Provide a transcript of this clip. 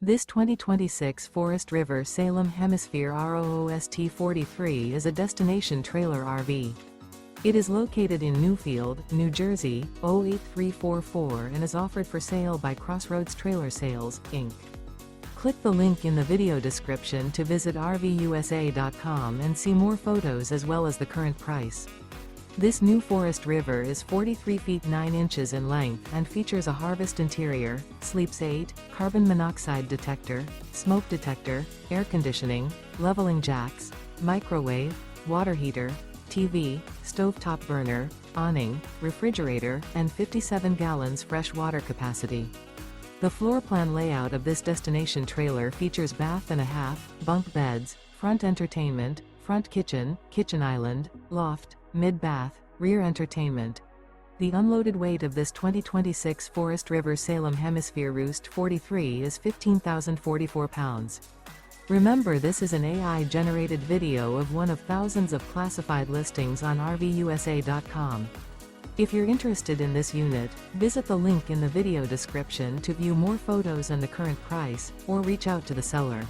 This 2026 Forest River Salem Hemisphere ROOST 43 is a destination trailer RV. It is located in Newfield, New Jersey, 08344 and is offered for sale by Crossroads Trailer Sales, Inc. Click the link in the video description to visit RVUSA.com and see more photos as well as the current price. This new Forest River is 43 feet 9 inches in length and features a harvest interior, sleeps 8, carbon monoxide detector, smoke detector, air conditioning, leveling jacks, microwave, water heater, TV, stovetop burner, awning, refrigerator, and 57 gallons fresh water capacity. The floor plan layout of this destination trailer features bath and a half, bunk beds, front entertainment, front kitchen, kitchen island, loft, mid-bath, rear entertainment. The unloaded weight of this 2026 Forest River Salem Hemisphere Roost 43 is 15,044 pounds. Remember, this is an AI-generated video of one of thousands of classified listings on RVUSA.com. If you're interested in this unit, visit the link in the video description to view more photos and the current price, or reach out to the seller.